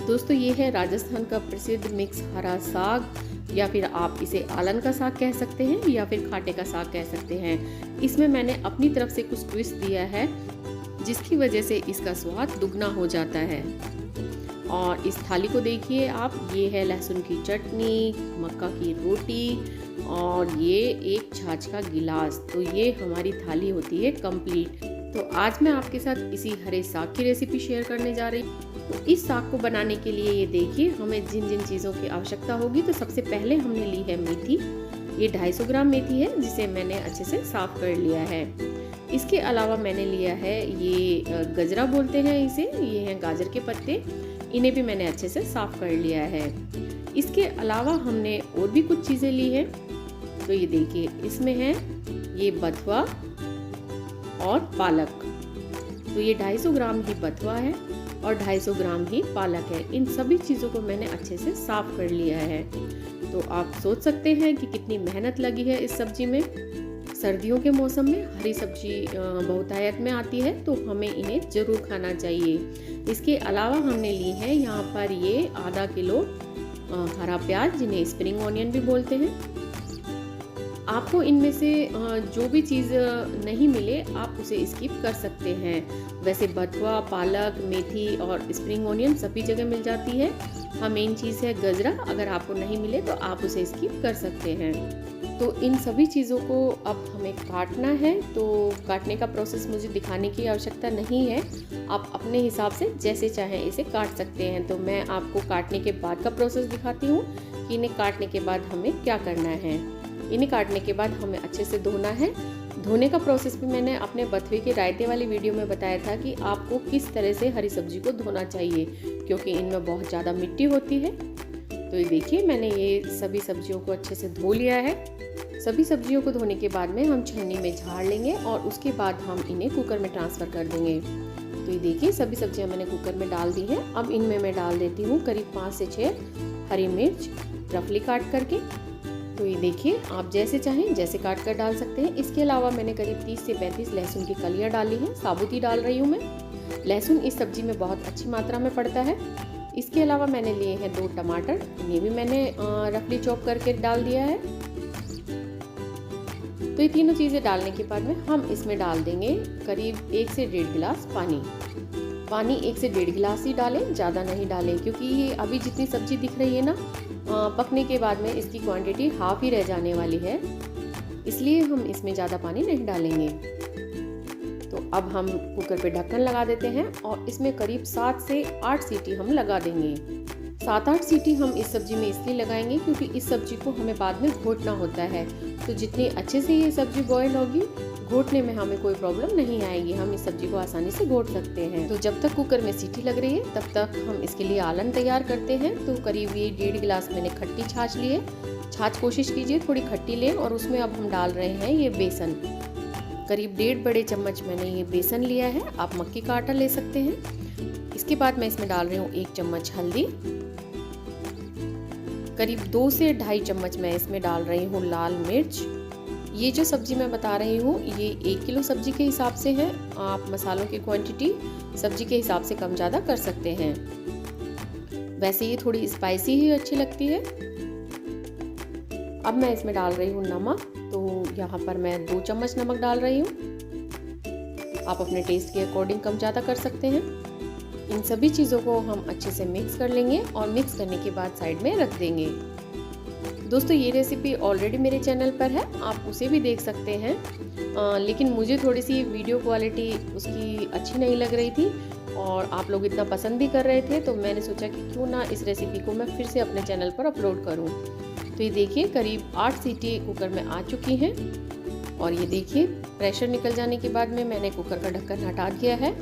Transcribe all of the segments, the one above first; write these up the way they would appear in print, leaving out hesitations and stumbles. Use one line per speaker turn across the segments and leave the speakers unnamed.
दोस्तों ये है राजस्थान का प्रसिद्ध मिक्स हरा साग, या फिर आप इसे आलन का साग कह सकते हैं या फिर खाटे का साग कह सकते हैं। इसमें मैंने अपनी तरफ से कुछ ट्विस्ट दिया है जिसकी वजह से इसका स्वाद दुगना हो जाता है। और इस थाली को देखिए आप, ये है लहसुन की चटनी, मक्का की रोटी और ये एक छाछ का गिलास। तो ये हमारी थाली होती है कंप्लीट। तो आज मैं आपके साथ इसी हरे साग की रेसिपी शेयर करने जा रही हूँ। तो इस साग को बनाने के लिए ये देखिए हमें जिन जिन चीज़ों की आवश्यकता होगी। तो सबसे पहले हमने ली है मेथी। ये 250 ग्राम मेथी है जिसे मैंने अच्छे से साफ कर लिया है। इसके अलावा मैंने लिया है ये गजरा बोलते हैं इसे, ये हैं गाजर के पत्ते, इन्हें भी मैंने अच्छे से साफ कर लिया है। इसके अलावा हमने और भी कुछ चीज़ें ली हैं। तो ये देखिए इसमें है ये बथुआ और पालक। तो ये 250 ग्राम ही बथुआ है और 250 ग्राम ही पालक है। इन सभी चीज़ों को मैंने अच्छे से साफ कर लिया है। तो आप सोच सकते हैं कि कितनी मेहनत लगी है इस सब्जी में। सर्दियों के मौसम में हरी सब्जी बहुतायत में आती है तो हमें इन्हें ज़रूर खाना चाहिए। इसके अलावा हमने ली है यहाँ पर ये आधा किलो हरा प्याज, जिन्हें स्प्रिंग ऑनियन भी बोलते हैं। आपको इनमें से जो भी चीज़ नहीं मिले आप उसे स्किप कर सकते हैं। वैसे बथुआ, पालक, मेथी और स्प्रिंग ऑनियन सभी जगह मिल जाती है। हाँ, मेन चीज़ है गजरा, अगर आपको नहीं मिले तो आप उसे स्किप कर सकते हैं। तो इन सभी चीज़ों को अब हमें काटना है। तो काटने का प्रोसेस मुझे दिखाने की आवश्यकता नहीं है, आप अपने हिसाब से जैसे चाहें इसे काट सकते हैं। तो मैं आपको काटने के बाद का प्रोसेस दिखाती हूँ कि इन्हें काटने के बाद हमें क्या करना है। इन्हें काटने के बाद हमें अच्छे से धोना है। धोने का प्रोसेस भी मैंने अपने बथुए के रायते वाली वीडियो में बताया था कि आपको किस तरह से हरी सब्जी को धोना चाहिए, क्योंकि इनमें बहुत ज़्यादा मिट्टी होती है। तो ये देखिए मैंने ये सभी सब्जियों को अच्छे से धो लिया है। सभी सब्जियों को धोने के बाद में हम छन्नी में झाड़ लेंगे और उसके बाद हम इन्हें कुकर में ट्रांसफ़र कर देंगे। तो ये देखिए सभी सब्जियां मैंने कुकर में डाल दी हैं। अब इनमें मैं डाल देती हूँ करीब 5 से 6 हरी मिर्च रफली काट करके। तो ये देखिए आप जैसे चाहें जैसे काट कर डाल सकते हैं। इसके अलावा मैंने करीब 30 से 35 लहसुन की कलियां डाली हैं, साबुत ही डाल रही हूँ मैं। लहसुन इस सब्जी में बहुत अच्छी मात्रा में पड़ता है। इसके अलावा मैंने लिए हैं 2 टमाटर, इन्हें भी मैंने रफली चॉप करके डाल दिया है। तो ये तीनों चीज़ें डालने के बाद में हम इसमें डाल देंगे करीब 1 से 1.5 गिलास पानी। पानी 1 से 1.5 गिलास ही डालें, ज़्यादा नहीं डालें, क्योंकि ये अभी जितनी सब्जी दिख रही है ना, पकने के बाद में इसकी क्वांटिटी हाफ ही रह जाने वाली है, इसलिए हम इसमें ज़्यादा पानी नहीं डालेंगे। तो अब हम कुकर पे ढक्कन लगा देते हैं और इसमें करीब 7 से 8 सीटी हम लगा देंगे। 7-8 सीटी हम इस सब्जी में इसलिए लगाएंगे क्योंकि इस सब्जी को हमें बाद में घोटना होता है। तो जितनी अच्छे से ये सब्जी बॉयल होगी, घोटने में हमें कोई प्रॉब्लम नहीं आएगी, हम इस सब्जी को आसानी से घोट सकते हैं। तो जब तक कुकर में सीटी लग रही है तब तक हम इसके लिए आलन तैयार करते हैं। तो करीब ये 1.5 गिलास मैंने खट्टी छाछ ली है। छाछ कोशिश कीजिए थोड़ी खट्टी लें। और उसमें अब हम डाल रहे हैं ये बेसन। करीब 1.5 बड़े चम्मच मैंने ये बेसन लिया है, आप मक्की का आटा ले सकते हैं। इसके बाद मैं इसमें डाल रही हूँ 1 चम्मच हल्दी। करीब 2 से 2.5 चम्मच मैं इसमें डाल रही हूँ लाल मिर्च। ये जो सब्जी मैं बता रही हूँ ये 1 किलो सब्जी के हिसाब से है। आप मसालों की क्वांटिटी सब्जी के हिसाब से कम ज़्यादा कर सकते हैं। वैसे ये थोड़ी स्पाइसी ही अच्छी लगती है। अब मैं इसमें डाल रही हूँ नमक। तो यहाँ पर मैं 2 चम्मच नमक डाल रही हूँ, आप अपने टेस्ट के अकॉर्डिंग कम ज़्यादा कर सकते हैं। इन सभी चीज़ों को हम अच्छे से मिक्स कर लेंगे और मिक्स करने के बाद साइड में रख देंगे। दोस्तों ये रेसिपी ऑलरेडी मेरे चैनल पर है, आप उसे भी देख सकते हैं। लेकिन मुझे थोड़ी सी वीडियो क्वालिटी उसकी अच्छी नहीं लग रही थी और आप लोग इतना पसंद भी कर रहे थे, तो मैंने सोचा कि क्यों ना इस रेसिपी को मैं फिर से अपने चैनल पर अपलोड करूं। तो ये देखिए करीब 8 सीटी कुकर में आ चुकी हैं और ये देखिए प्रेशर निकल जाने के बाद में मैंने कुकर का ढक्कन हटा दिया है।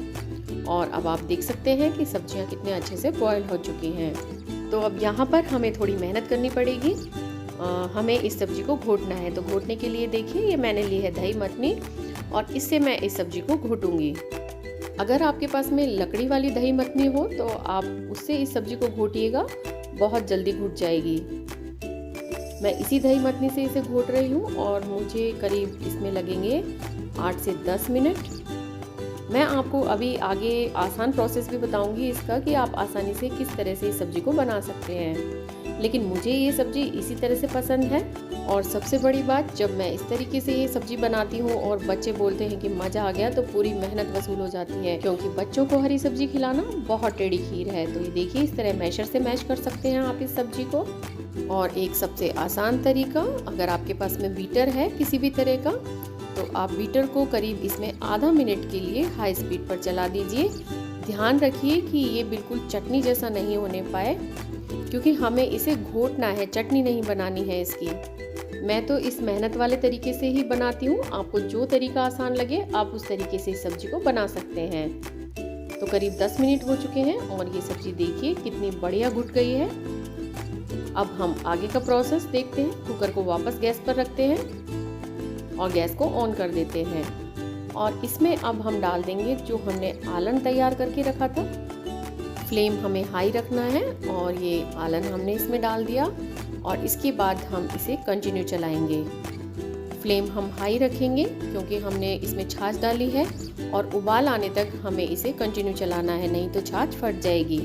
और अब आप देख सकते हैं कि सब्जियां कितने अच्छे से बॉयल हो चुकी हैं। तो अब यहाँ पर हमें थोड़ी मेहनत करनी पड़ेगी, हमें इस सब्जी को घोटना है। तो घोटने के लिए देखिए ये मैंने ली है दही मथनी और इससे मैं इस सब्जी को घोटूंगी। अगर आपके पास में लकड़ी वाली दही मथनी हो तो आप उससे इस सब्जी को घोटिएगा, बहुत जल्दी घुट जाएगी। मैं इसी दही मथनी से इसे घोट रही हूँ और मुझे करीब इसमें लगेंगे 8 से 10 मिनट। मैं आपको अभी आगे आसान प्रोसेस भी बताऊंगी इसका कि आप आसानी से किस तरह से इस सब्जी को बना सकते हैं, लेकिन मुझे ये सब्जी इसी तरह से पसंद है। और सबसे बड़ी बात, जब मैं इस तरीके से ये सब्जी बनाती हूँ और बच्चे बोलते हैं कि मज़ा आ गया, तो पूरी मेहनत वसूल हो जाती है, क्योंकि बच्चों को हरी सब्जी खिलाना बहुत टेढ़ी खीर है। तो ये देखिए, इस तरह मैशर से मैश कर सकते हैं आप इस सब्जी को। और एक सबसे आसान तरीका, अगर आपके पास में बीटर है किसी भी तरह का, तो आप बीटर को करीब इसमें आधा मिनट के लिए हाई स्पीड पर चला दीजिए। ध्यान रखिए कि ये बिल्कुल चटनी जैसा नहीं होने पाए, क्योंकि हमें इसे घोटना है, चटनी नहीं बनानी है इसकी। मैं तो इस मेहनत वाले तरीके से ही बनाती हूँ, आपको जो तरीका आसान लगे आप उस तरीके से इस सब्जी को बना सकते हैं। तो करीब 10 मिनट हो चुके हैं और ये सब्जी देखिए कितनी बढ़िया घुट गई है। अब हम आगे का प्रोसेस देखते हैं। कुकर को वापस गैस पर रखते हैं और गैस को ऑन कर देते हैं। और इसमें अब हम डाल देंगे जो हमने आलन तैयार करके रखा था। फ्लेम हमें हाई रखना है और ये आलन हमने इसमें डाल दिया और इसके बाद हम इसे कंटिन्यू चलाएंगे। फ्लेम हम हाई रखेंगे क्योंकि हमने इसमें छाछ डाली है और उबाल आने तक हमें इसे कंटिन्यू चलाना है, नहीं तो छाछ फट जाएगी।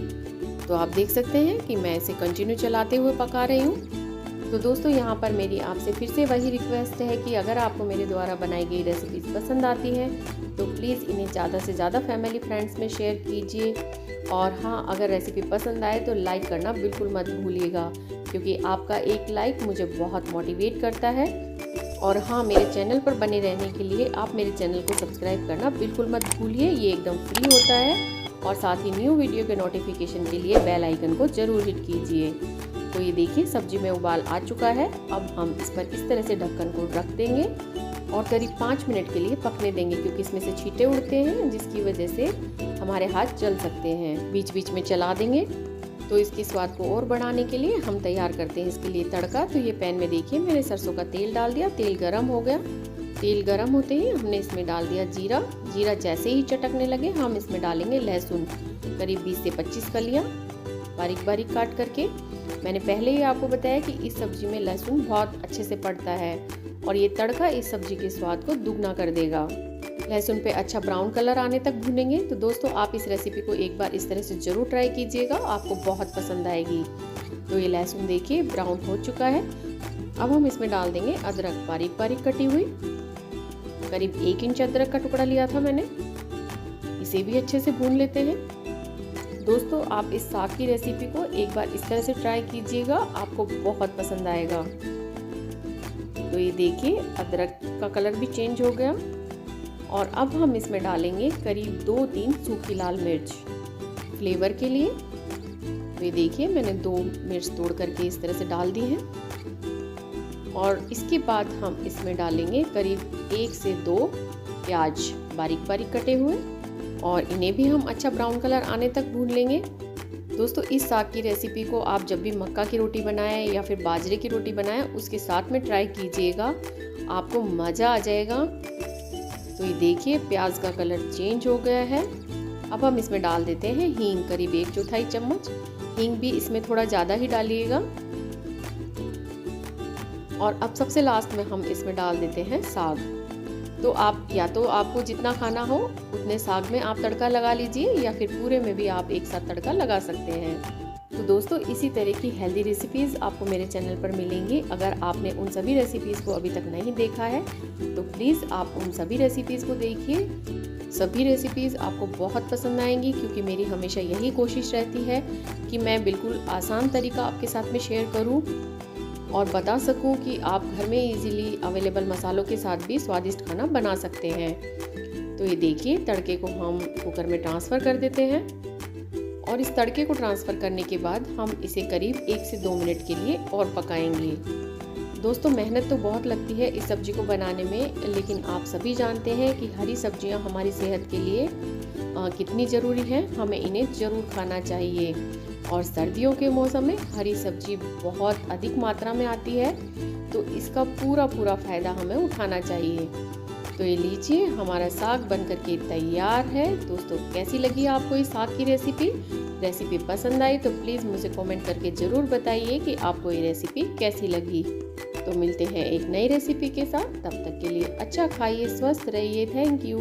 तो आप देख सकते हैं कि मैं इसे कंटिन्यू चलाते हुए पका रही हूँ। तो दोस्तों, यहाँ पर मेरी आपसे फिर से वही रिक्वेस्ट है कि अगर आपको मेरे द्वारा बनाई गई रेसिपीज़ पसंद आती हैं तो प्लीज़ इन्हें ज़्यादा से ज़्यादा फैमिली फ्रेंड्स में शेयर कीजिए। और हाँ, अगर रेसिपी पसंद आए तो लाइक करना बिल्कुल मत भूलिएगा, क्योंकि आपका एक लाइक मुझे बहुत मोटिवेट करता है। और हाँ, मेरे चैनल पर बने रहने के लिए आप मेरे चैनल को सब्सक्राइब करना बिल्कुल मत भूलिए, ये एकदम फ्री होता है। और साथ ही न्यू वीडियो के नोटिफिकेशन के लिए बेल आइकन को ज़रूर हिट कीजिए। तो ये देखिए, सब्जी में उबाल आ चुका है। अब हम इस पर इस तरह से ढक्कन को रख देंगे और करीब 5 मिनट के लिए पकने देंगे, क्योंकि इसमें से छींटे उड़ते हैं जिसकी वजह से हमारे हाथ जल सकते हैं। बीच बीच में चला देंगे। तो इसके स्वाद को और बढ़ाने के लिए हम तैयार करते हैं इसके लिए तड़का। तो ये पैन में देखिए मैंने सरसों का तेल डाल दिया, तेल गरम हो गया। तेल गरम होते ही हमने इसमें डाल दिया जीरा। जीरा जैसे ही चटकने लगे हम इसमें डालेंगे लहसुन, करीब 20 से 25 कलियाँ बारीक बारीक काट करके। मैंने पहले ही आपको बताया कि इस सब्जी में लहसुन बहुत अच्छे से पड़ता है और ये तड़का इस सब्जी के स्वाद को दुगना कर देगा। लहसुन पे अच्छा ब्राउन कलर आने तक भूनेंगे। तो दोस्तों, आप इस रेसिपी को एक बार इस तरह से ज़रूर ट्राई कीजिएगा, आपको बहुत पसंद आएगी। तो ये लहसुन देखिए ब्राउन हो चुका है। अब हम इसमें डाल देंगे अदरक बारीक बारीक कटी हुई। करीब 1 इंच अदरक का टुकड़ा लिया था मैंने, इसे भी अच्छे से भून लेते हैं। दोस्तों, आप इस साग की रेसिपी को एक बार इस तरह से ट्राई कीजिएगा, आपको बहुत पसंद आएगा। तो ये देखिए अदरक का कलर भी चेंज हो गया। और अब हम इसमें डालेंगे करीब 2-3 सूखी लाल मिर्च फ्लेवर के लिए। तो ये देखिए मैंने 2 मिर्च तोड़ करके इस तरह से डाल दी हैं। और इसके बाद हम इसमें डालेंगे करीब 1 से 2 प्याज बारीक बारीक कटे हुए और इन्हें भी हम अच्छा ब्राउन कलर आने तक भून लेंगे। दोस्तों, इस साग की रेसिपी को आप जब भी मक्का की रोटी बनाएं या फिर बाजरे की रोटी बनाएं उसके साथ में ट्राई कीजिएगा, आपको मज़ा आ जाएगा। तो ये देखिए प्याज का कलर चेंज हो गया है। अब हम इसमें डाल देते हैं हींग, करीब 1/4 चम्मच। हींग भी इसमें थोड़ा ज़्यादा ही डालिएगा। और अब सबसे लास्ट में हम इसमें डाल देते हैं साग। तो आप या तो आपको जितना खाना हो उतने साग में आप तड़का लगा लीजिए, या फिर पूरे में भी आप एक साथ तड़का लगा सकते हैं। तो दोस्तों, इसी तरह की हेल्दी रेसिपीज़ आपको मेरे चैनल पर मिलेंगी। अगर आपने उन सभी रेसिपीज़ को अभी तक नहीं देखा है तो प्लीज़ आप उन सभी रेसिपीज़ को देखिए। सभी रेसिपीज़ आपको बहुत पसंद आएंगी, क्योंकि मेरी हमेशा यही कोशिश रहती है कि मैं बिल्कुल आसान तरीका आपके साथ में शेयर करूं और बता सकूं कि आप घर में इजीली अवेलेबल मसालों के साथ भी स्वादिष्ट खाना बना सकते हैं। तो ये देखिए तड़के को हम कुकर में ट्रांसफ़र कर देते हैं और इस तड़के को ट्रांसफ़र करने के बाद हम इसे करीब 1 से 2 मिनट के लिए और पकाएंगे। दोस्तों, मेहनत तो बहुत लगती है इस सब्ज़ी को बनाने में, लेकिन आप सभी जानते हैं कि हरी सब्जियां हमारी सेहत के लिए कितनी ज़रूरी है। हमें इन्हें ज़रूर खाना चाहिए। और सर्दियों के मौसम में हरी सब्जी बहुत अधिक मात्रा में आती है, तो इसका पूरा फ़ायदा हमें उठाना चाहिए। तो ये लीजिए हमारा साग बनकर के तैयार है। दोस्तों, कैसी लगी आपको इस साग की रेसिपी पसंद आई तो प्लीज़ मुझे कमेंट करके ज़रूर बताइए कि आपको ये रेसिपी कैसी लगी। तो मिलते हैं एक नई रेसिपी के साथ, तब तक के लिए अच्छा खाइए, स्वस्थ रहिए। Thank you.